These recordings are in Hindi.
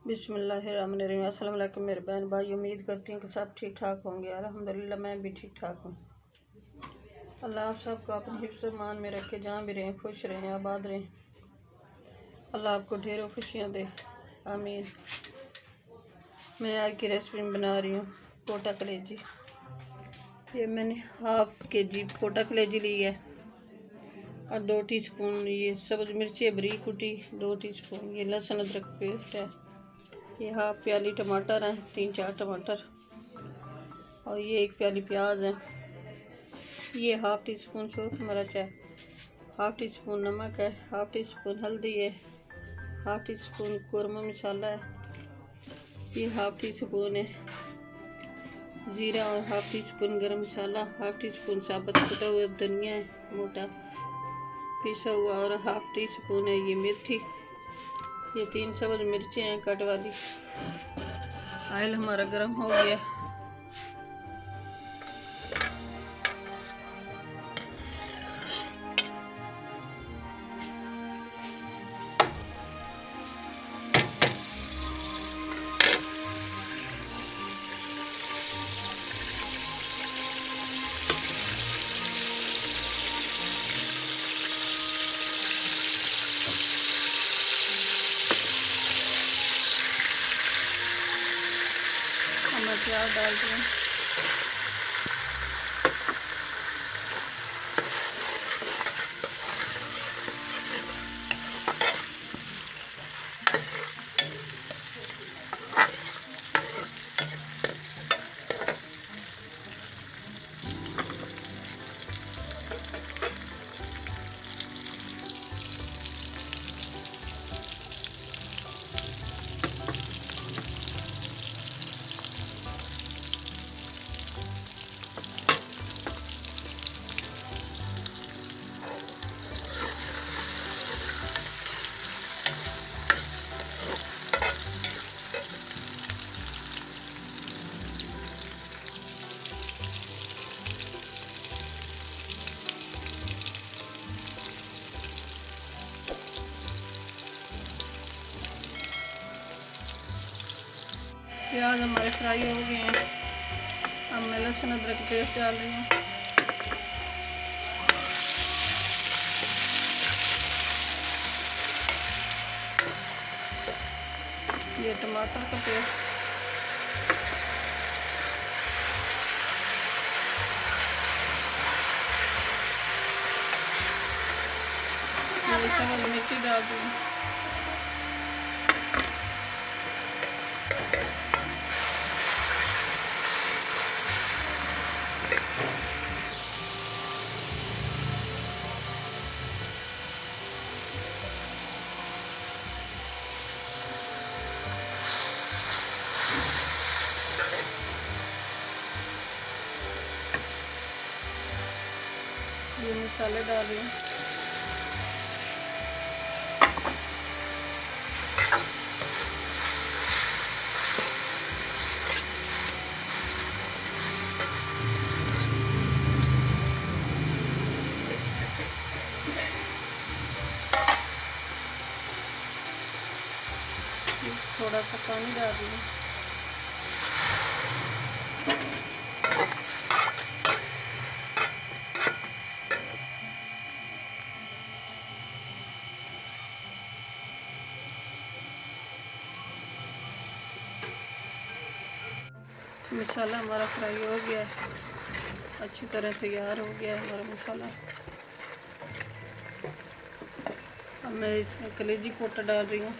बिस्मिल्लाहिर्रहमानिर्रहीम। अस्सलाम वालेकुम मेरे बहन भाई, उम्मीद करती हूँ कि सब ठीक ठाक होंगे। अल्हम्दुलिल्लाह मैं भी ठीक ठाक हूँ। अल्लाह आप सबको अपने हिफ्ज़ मान में रखे, जहाँ भी रहें खुश रहें, आबाद रहें। अल्लाह आपको ढेरों खुशियाँ दे, आमीन। मैं आज की रेसिपी बना रही हूँ कोटा कलेजी। ये मैंने हाफ के जी कोटा कलेजी ली है और 2 टीस्पून ये सब्ज़ मिर्ची बरीक कुटी, 2 टीस्पून ये लहसुन अदरक पेस्ट है, ये हाफ प्याली टमाटर हैं, 3-4 टमाटर, और ये 1 प्याली प्याज है, ये हाफ टी स्पून सूरख मिर्च है, हाफ टी स्पून नमक है, हाफ टी स्पून हल्दी है, हाफ टी स्पून कौरमा मसाला है, ये हाफ टी स्पून है ज़ीरा और हाफ टी स्पून गरम मसाला, हाफ टी स्पून साबुत कुटा हुआ धनिया है मोटा पिसा हुआ, और हाफ टी स्पून है ये मेथी, ये 3 सब्ज़ मिर्चें हैं कट वाली। ऑयल हमारा गर्म हो गया। मैं प्याज डाल दूँ। प्याज हमारे फ्राई हो गए हैं। अब मैं लहसुन अदरक पेस्ट डाल रही हूँ। ये टमाटर का पेस्ट, ये सब्ज़ मिर्ची डाल दूँ। ये मसाले डाल रही हूँ। थोड़ा सा पानी डाल रही हूँ। मसाला हमारा फ्राई हो गया है, अच्छी तरह तैयार हो गया है हमारा मसाला। अब मैं इसमें कलेजी कोटा डाल रही हूँ।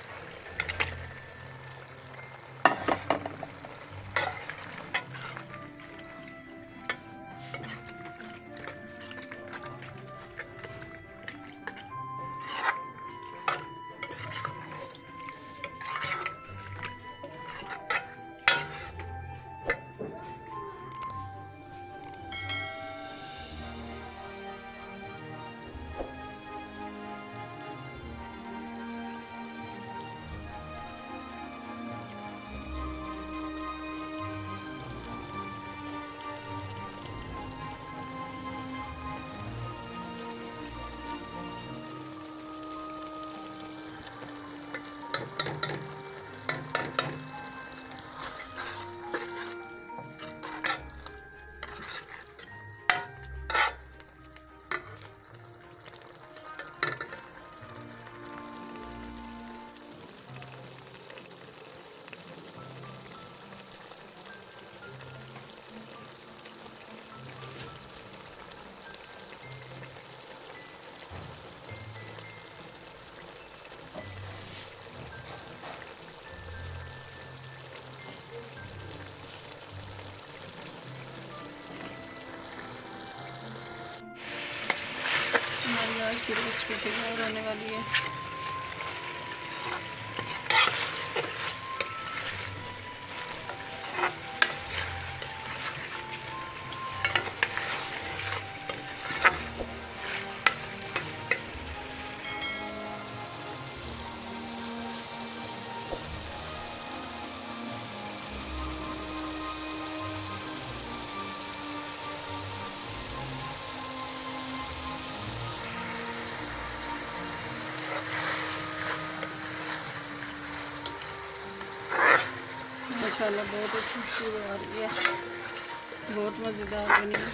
रेसिपी तैयार होने वाली है। माशाल्लाह बहुत अच्छी खुशबू आ रही है, बहुत मज़ेदार बनी है।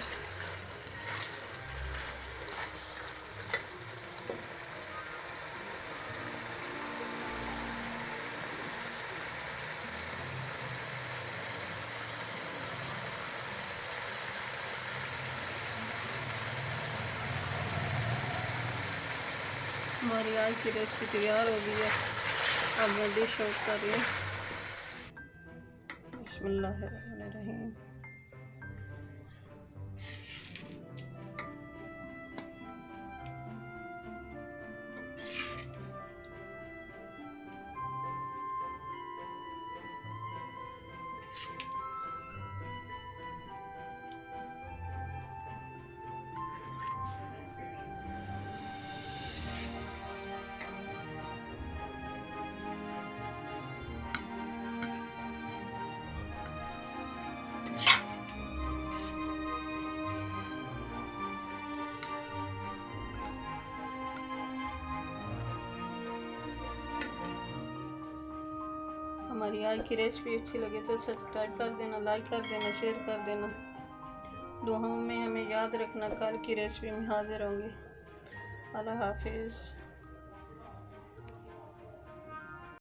हमारी आज की रेसिपी तैयार हो गई है। अब मैं डिश आउट कर रही हूँ। बिस्मिल्लाहिर्रहमानिर्रहीम। हमारी आज की रेसिपी अच्छी लगे तो सब्सक्राइब कर देना, लाइक कर देना, शेयर कर देना। दुआओं में हमें याद रखना। कल की रेसिपी में हाजिर होंगे। अल्लाह हाफिज़।